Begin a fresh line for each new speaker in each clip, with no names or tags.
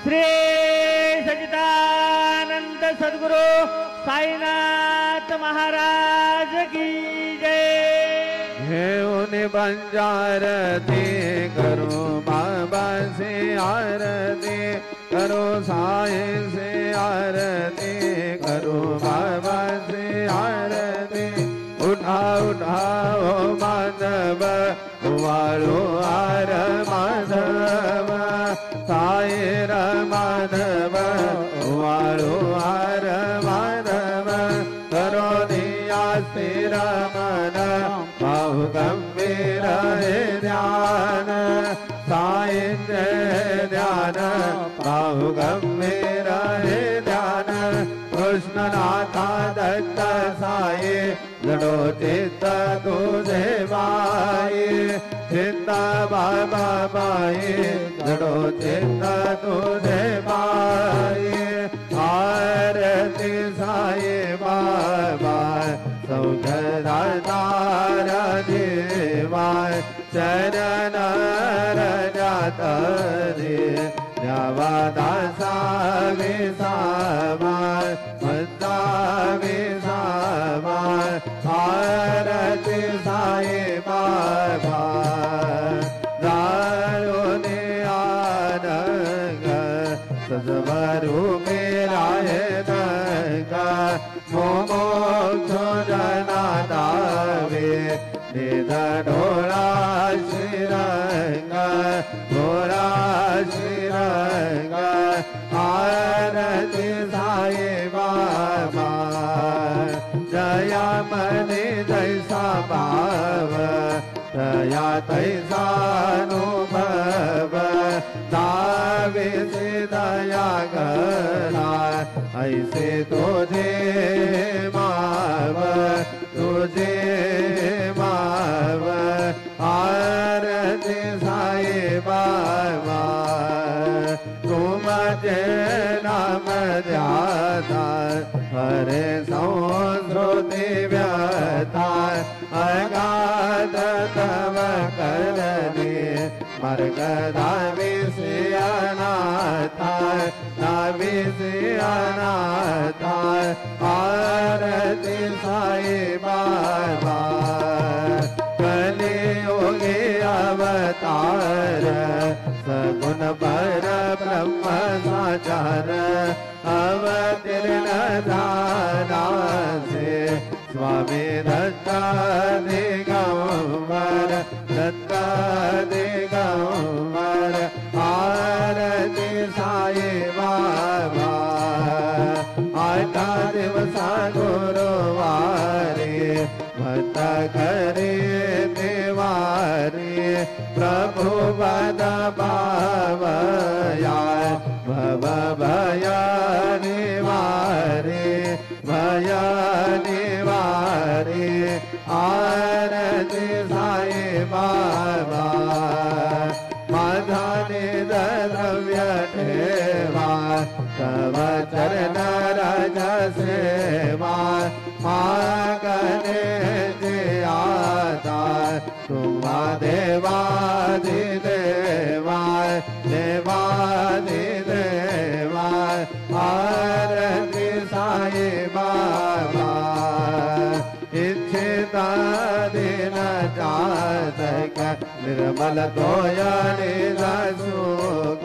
श्री सच्चिदानंद सद्गुरु साईनाथ महाराज की जय।
हे उन्हें बंजारती करो बाबा से आरती करो, साई से आरती करो, बाबा से आरती। उठा उठाओ माधव वालो आर माधव, साई माधव वालो आर माधव। करो दिया स्थिर मन बहु गंभीर ध्यान, साई ध्यान बहु गंभीर ध्यान। कृष्णनाथा दत्त साई जड़ो चित्त तुझे बाई, चित्त बाबा बाई जड़ो चित्त तुझे बाई। आरती साई बाबा सौखदार देवाय, चरण रजत दे दासा विसामाय मद्दा विसामाय। आरती साई बाबा दारो ने आनंग सजवरु मेरा नंगा। मोक्ष जना दावे निध ढोला श्रीरंगा, ढोला श्रीरंगा। आरती साई बाबा जया मनि जैसा भाव, दया तैसा अनुभव। दावे से दया करा ऐसे तुझे माव, तुझे माव। आरती साई बाबा तुम जे नाम ध्याता, हरे संस्कृति व्यथा। अगाध तव करनी मर्ग दावी से अनाथा, दावी से अनाथा। आरती साई बाबा कलियुगी अवतार, सगुण पर ब्रह्म साचार। अवतीर्ण दाना से स्वामी दत्ता दिगंबर, दत्ता दिगंबर। आरती साई बाबा आठा दिवस गुरुवारी, भक्त करे देवारी। प्रभु पद पावया भव भय निवारे, भय निवारे। आरती साई बाबा माधाने द्रव्य ठेवा, तव चरण रज सेवा। मागने जे आता तुम्हा देवादि देवा, देवादि देवा। आरती साई बाबा इच्छिता दिन जातक, निर्मल तोयनि सुख।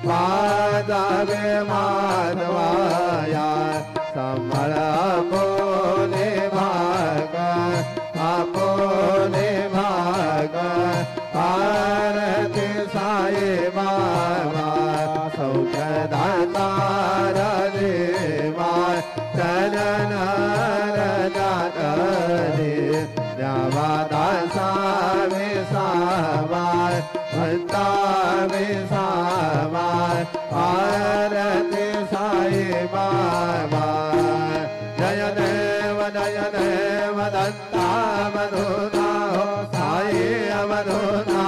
माधवे माधवाया समर आपोने भाग, आपोने भाग। आरती साई बाबा सौखदातार देवा, चरण रजत दे द्यावा दासा विसामाय, भक्ता विसामाय। आरती साई बाबा जय देव दत्ता मधुना हो, साई अवधुना।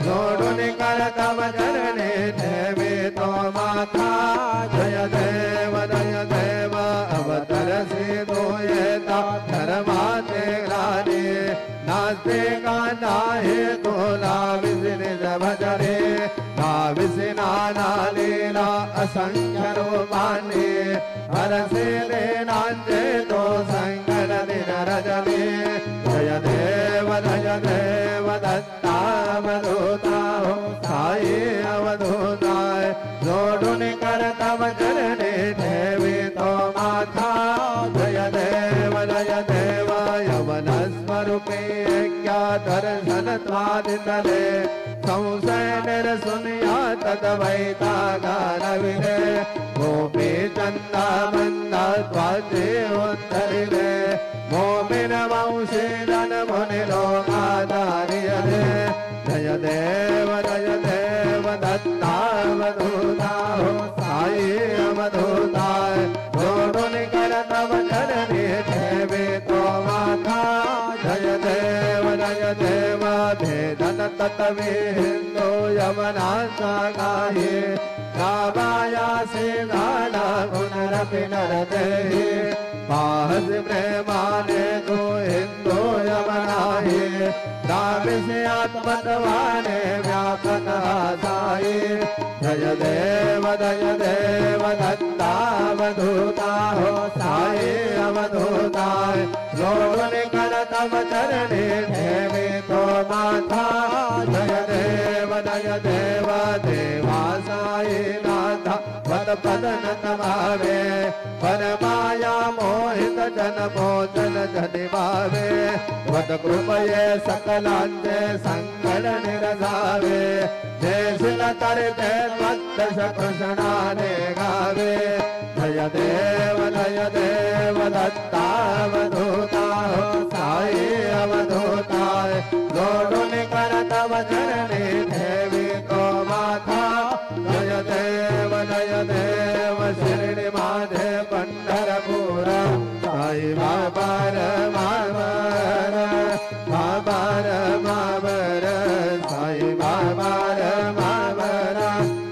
जोड़ुन कर तव चरणे देवे तो माता। जय देव अवतर से दोयता धर्माते ग्लानि, नास्ते का नाहे तोला विजन भजरे। विसिनाना लीला असंख्य रूपाणि हरसे देनांचे तो संगन दिन रजनी जय देव दत्तावधूता हो साई अवधूताय जोडून करतव चरणी ठेवी तो माथा जय देव यवन स्वरूपे क्या दर्शन त्वादितले संशय निरसुनिया तद्वैता गानविले गोपी चंदा मंदा त्वाजे उत्तरिले मोमिन वंशीधन मुनि लोकाधारियले जय देव दत्तावधूता हो साई अवधूताय जोडून करतव चरणी ठेवी तो माथा जय देव भेदन तत्वे हिंदो यमनाचा गाये काबाया से गाना पुनरपि नरदेहि पाहस प्रेमाने तो हिंदो यमनाये दाविसे आत्मतवाने व्यापक आसाये जय देव दत्तावधूता हो साई अवधूताय जोडून करतव चरणी ठेवी तो माथा जय देव देवा साई नाथा पद पदन तमावे परमाया मोहित जन मोचन जनि भावे वद कृपये सकलांचे संकट निरसावे देशिल तरते त्वद्दश कृष्णाने गावे जय देव दत्तावधूता हो साई अवधूताय जोडून करतव चरणी ठेवी तो माथा जय देव शिरडी माझे पंढरपूर साई बाबार साई बाबार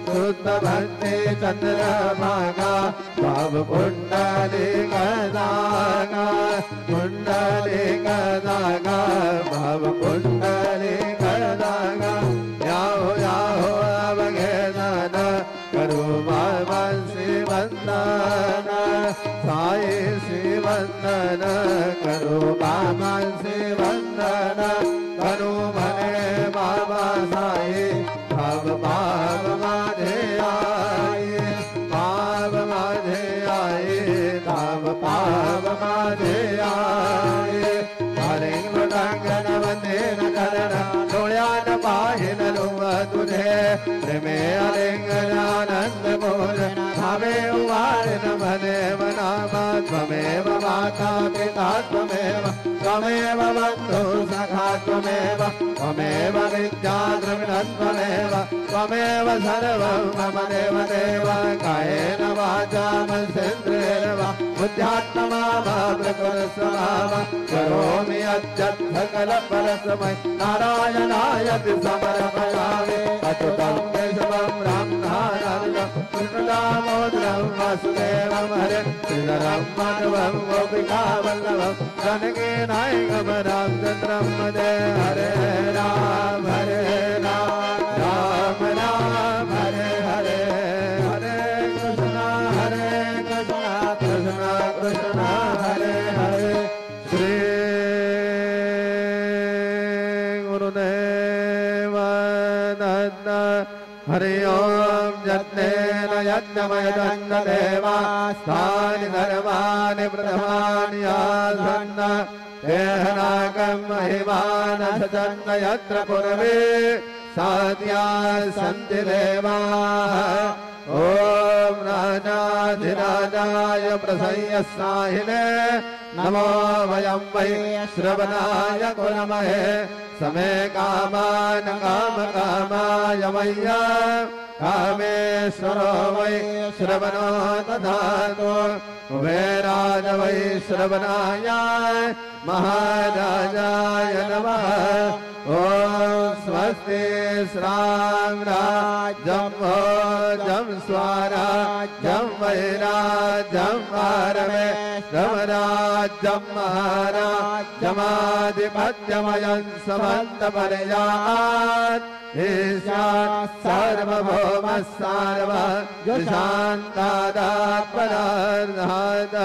शुद्ध भक्ति चंद्रभागा भाव पुंडलिक दागा भाव पुंडलिक दागा याहो अवघेदन करो बाबा शिवंदन साई शिवंदन करो बाबा शिवंदन करो भले बाबा साई भाव माझे आए भाव माझे आए हरे मृदंगन वंदेन करण डोळ्यान पाहिन लुंग तुझे प्रेमे अलिंगनानंद मोर भावे उवाळिन मनेव नाम त्वमेव माता पिता त्वमेव बंधु सखा त्वमेव विद्या द्रविणं त्वमेव सर्वं मम देव कायेन वाचा मनसेन्द्रियेण वा बुद्ध्यात्मना वा प्रकृतिस्वभावा करोमि यद्यत् सकलपरस्मै नारायणायति समर्पयामि अच्युतं केशवं रामनारायणं कृष्णदामोदरं वासुदेवं हरे श्रीधरं माधवं गोपिकावल्लभं जानकीनायकं रामचन्द्रं भजे हरे राम राम राम हरे हरे हरे कृष्ण कृष्ण कृष्ण हरे हरे श्री गुरुदेव दत्त हरि ओम यज्ञेन यज्ञमयदन्नदेवा स्थानि धर्माणि प्रथमानि आसन्न देहनाकं महिमान सचन्न यत्र पूर्वे साध्या सन्ति देवाः ओम राजाधिराजाय प्रसय्यसाहिने नमो वयं वै श्रवणाय कुर्महे समे कामान कामकामाय मय्या कामेश्वरो वै श्रवणो दधातु कुबेराज वै श्रवणाय महाराजाय नमः ओम स्वस्ति श्राम्राज्यं भोजं स्वराज्यं वैराज्यं भारवे श्रमराज्यं महाराज्यमाधिपत्यमयं समन्तपर्यात् ईशात् सार्वभौमः सर्वशान्तादात्मनार्धात्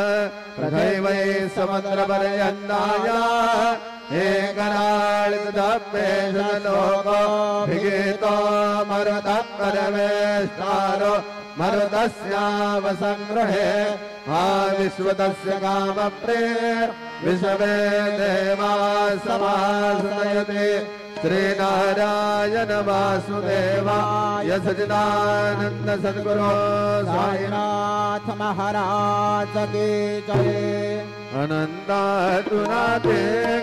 तथैवै समुद्रपर्यन्ताय एकराळितदप्पेशलोको भिगीतो मरुतः परमेष्ठारो मरुतस्यावसङ्ग्रहे आविश्वतस्य कामप्रेर विश्वे देवा समासयते श्रीनारायण वासुदेवाय सच्चिदानंद सद्गुरु साईनाथ महाराज की जय। अनंतातुनाते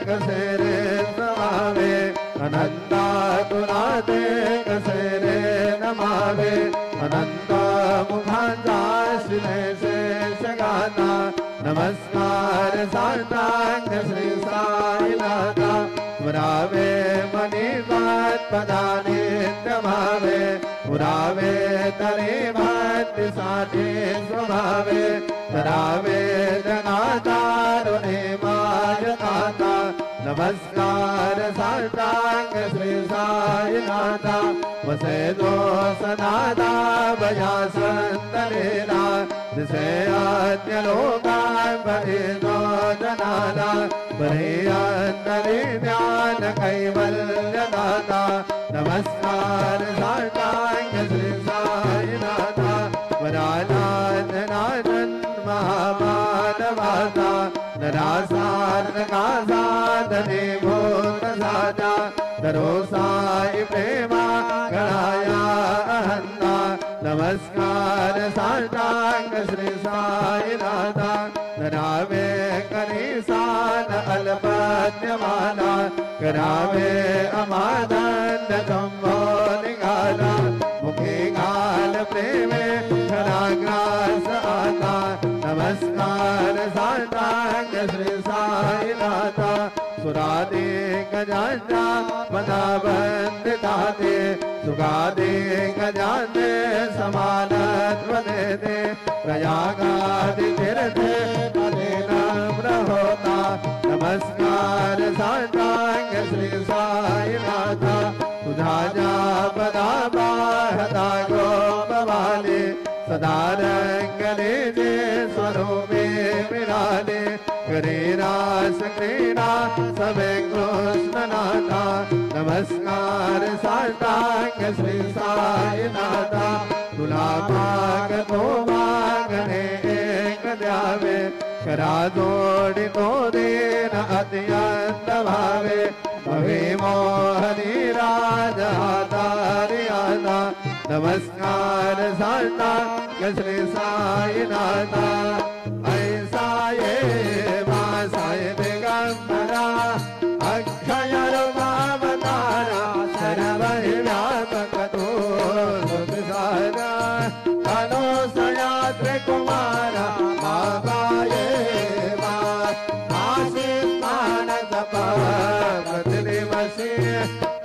कसेरे नमावे अनंतातुनाते कसेरे नमावे अनंत मुखांचा शिले शेषगाता नमस्कार साष्टांग श्री साईनाथा पुरावे मणिपाद पदाने नमावे पुरावे तरे भक्ति साठे स्वभावे तरावे जनातारुणे मायताता नमस्कार साष्टांग श्री साईनाथा वसे दो सनादा भया संतरेला जिसे आद्य लोकान भरे दो जनाला भरे अंतरे ज्ञान कैवल्य दाता नमस्कार साष्टांग श्री साईनाथा वरानाथनाथन महामानवाता नरासार्णकासाधने भूतसाजा धरो साई प्रेमा गणाया अहन्ता नमस्कार साष्टांग श्री साईनाथा करावे कनीसान अल्पज्ञमाना करावे अमादंड जम्बो निगाला मुखे गाल प्रेमे घराग्रास आता नमस्कार साष्टांग श्री साईनाथा सुरादे गजान्या पदा वंदिताते सुगादे गजान्य समानत्व देते प्रयागादि तीर्थे पदे नम्र होता नमस्कार साष्टांग श्री साईनाथा तुझा जा पदा बाहता गोपवाले सदा रंगले जे स्वरूपे मिलाले करे रास क्रीडा सबे कृष्णनाथा नमस्कार साष्टांग श्री साईनाथा तुला मागतो मागणे एक द्यावे करा जोडी तो देन अत्यंत भावे भवे मोहनी राजा तारियाना नमस्कार साष्टांग श्री साईनाथा ऐसा ये वासाय दिगंबरा अक्षय रूपावतारा सर्वव्यापक तो सुखसारा अनुसयात्रे कुमारा बाबाये वा आशीर्वाद तपवति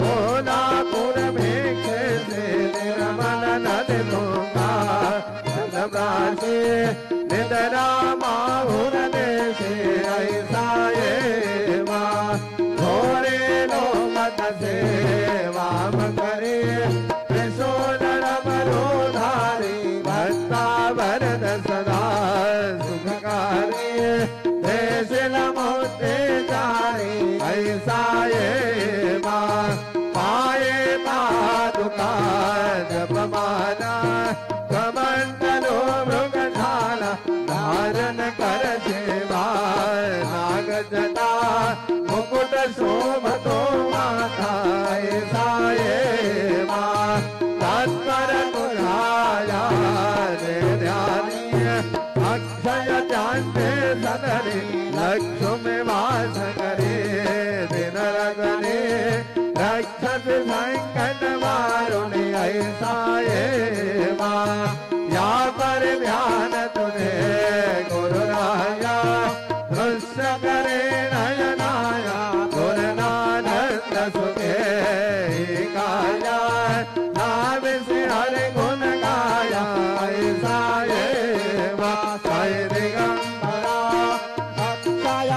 कोल्हापुर में खेसे निर्मल नदी दूंगा नमराशे निदरा माहुर देशे ऐसा ये माँ घोड़े लो मत से वाम करे त्रिशूल मरोधारी भक्ता वरद सदा सुखकारी देश नमोते जारी ऐसा ये माँ पाए पादुका जपमाना कमंडलो मृगशाला धारण कर सेवा नाग जटा मुकुट शोभतो माथा ऐसा ये माँ तत्पर तुझाया ध्यानी अक्षय जानते सदरे लक्ष्मी वास करे दिन रगने रक्षस संकट वारुणी ऐसा ये माँ या पर ध्यान तुझे गुरु राया दृश्य करे नयनाया गुरुनानंद सुखे काया नाम से हरि गुण गाया ऐसा ये माँ साई दिगंबरा अक्षय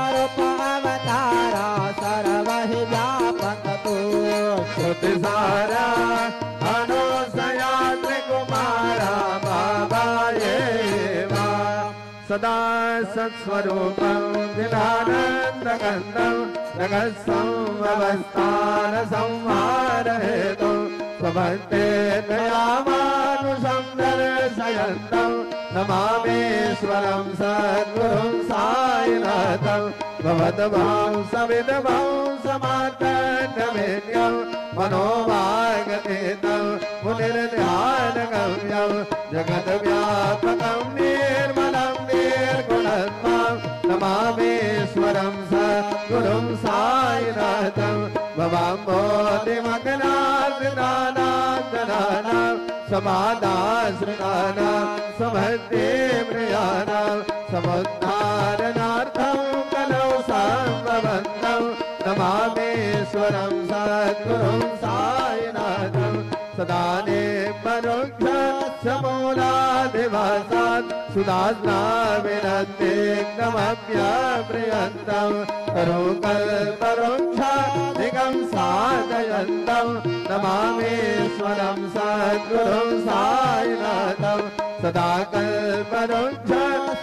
सदा सत्स्वरूपं विधानन्दगन्धं जगत्संवस्थानसंहारहेतुं स्वभक्ते दयामानुषं दर्शयन्तं नमामीश्वरं सद्गुरुं साईनाथं भवद्भां सविद्भां समार्तण्यमेन्यं मनोवागतीतं मुनिर्ध्यानगम्यं जगद्व्यापकं निर्मलं निर्गुणत्वं नमामीश्वरं सद्गुरुं साईनाथं भवाम्बोधिमग्नाग्नानां समादाश्रितानां समद्देव्रियाणां समुद्धारणार्थं कलौ सम्भवन्तं नमामीश्वरं सद्गुरुं साईनाथं सदा निम्बरुक्षमूलादिवासात् सुदास्नाविनद्दिग्नमप्यप्रियन्तं करुकल्परुक्षादिकं साधयन्तं नमामीश्वरं सद्गुरुं साईनाथं सदा कल्परुक्ष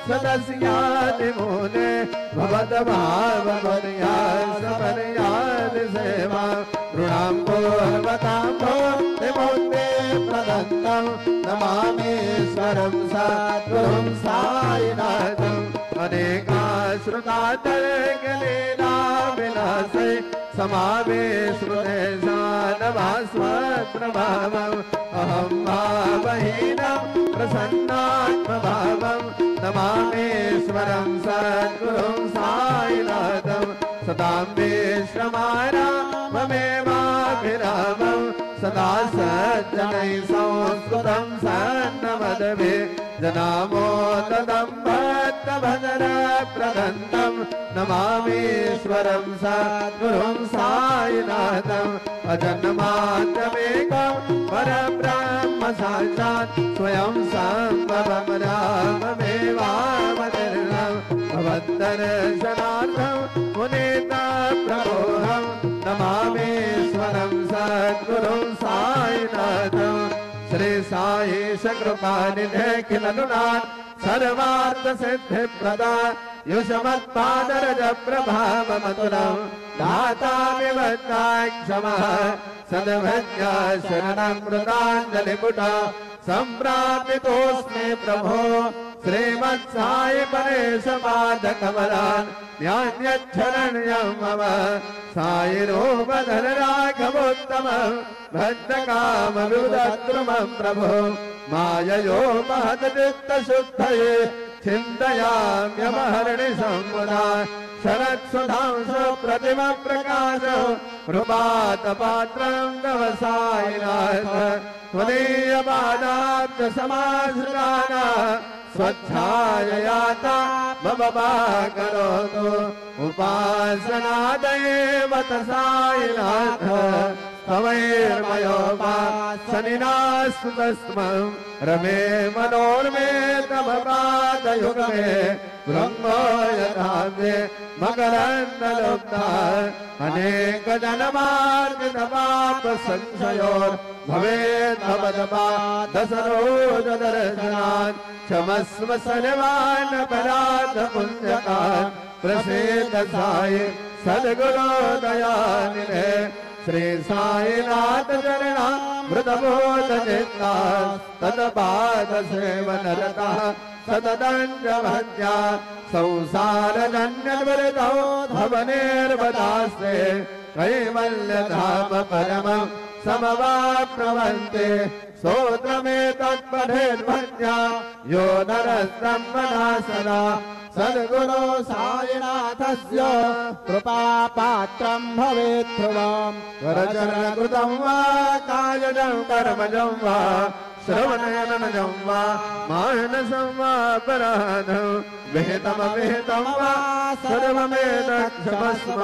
सदस्यादिमूले भवद्भावपर्यासपर्यादिसेवा ऋणां पूर्वतां भोक्तिमुक्ते प्रदत्तं नमामीश्वरं सद्गुरुं साईनाथम् अनेकाश्रुतातर्कलीलाविलासे समावेश्रुतेशानभास्वप्रभावम् अहं भावहीनं प्रसन्नात्मभावं नमामीश्वरं सद्गुरुं साईनाथं सदां विश्रमाराममेवाभिरामं सदा सज्जनैः संस्कृतं सन्नमदभिः जनामोददं भक्तभजनप्रदन्तं नमामीश्वरं सद्गुरुं साईनाथम् अजन्माद्यमेकं परब्रह्म साक्षात् स्वयं सम्भवं राममेवावतीर्णं भवद्दर्शनार्थं मुनितप्रबोधं नमामीश्वरं सद्गुरुं साईनाथम् श्री साईश कृपानिधे किलनुनाथ सर्वार्थ सिद्धि प्रदा युषमत्पादरज प्रभाव मधुरं दाता विवद्दाक्षमः सद्भज्ञ शरणमृताञ्जलिपुटा सम्प्रापितोऽस्मि प्रभो श्रीमत्साई परेश पादकमलान् न्यान्यच्छरण्यं मम साई रूपधर राघवोत्तमं भक्तकामविदद्रुमं प्रभो माययो महद्चित्तशुद्धये चिन्तयाम्यमहर्णि सम्मुदा शरत्सुधांशु प्रतिमप्रकाशो प्रभातपात्रं तव साईनाथ त्वदीयपादाब्जसमाश्रितानां स्वच्छाययाता मम करोतु उपासनादेवत साईनाथ तवैर्मयोपासनिनास्तुतस्मं रमे मनोर्मे तव पादयुगमे ब्रह्मो यथाब्दे मकरन्दलुब्धा अनेक जन्मार्जितपापसंशयोर् भवेत् भवदपादसरोजदर्शनात् क्षमस्व सर्वान् अपराधपुण्यकान् प्रसीद साई सद्गुरो दयानिधे श्री साईनाथ चरणा मृतबोध चित्ता तत्पाद सेवनरता सतदण्डभज्या संसारजन्यवृतौ भवनेर्वदास्ते कैवल्यधाम परमं समवाप्नुवन्ते स्तोत्रमेतत्पठेद्भज्या यो नरस्ब्रह्मणा सदा सद्गुरो साईनाथस्य कृपापात्रं भवेत् ध्रुवम् करचरणकृतं वा कायजं कर्मजं वा श्रवणयनजं वा मानसं वा अपराधं विहितमविहितं वा सर्वमेतत्क्षमस्व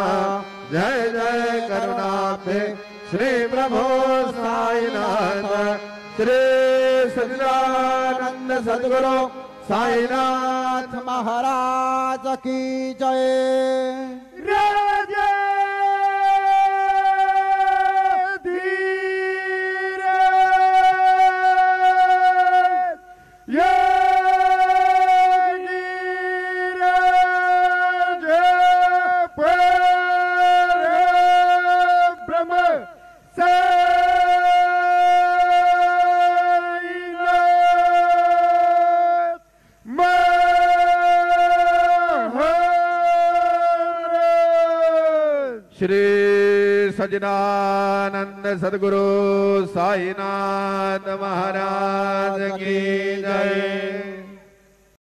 जय जय करुणाब्धे श्री प्रभो साईनाथ श्री सच्चिदानंद सद्गुरु साईनाथ महाराज की जय।
राजा धीर योगी
श्री सज्जनानंद सद्गुरु साईनाथ महाराज की जय।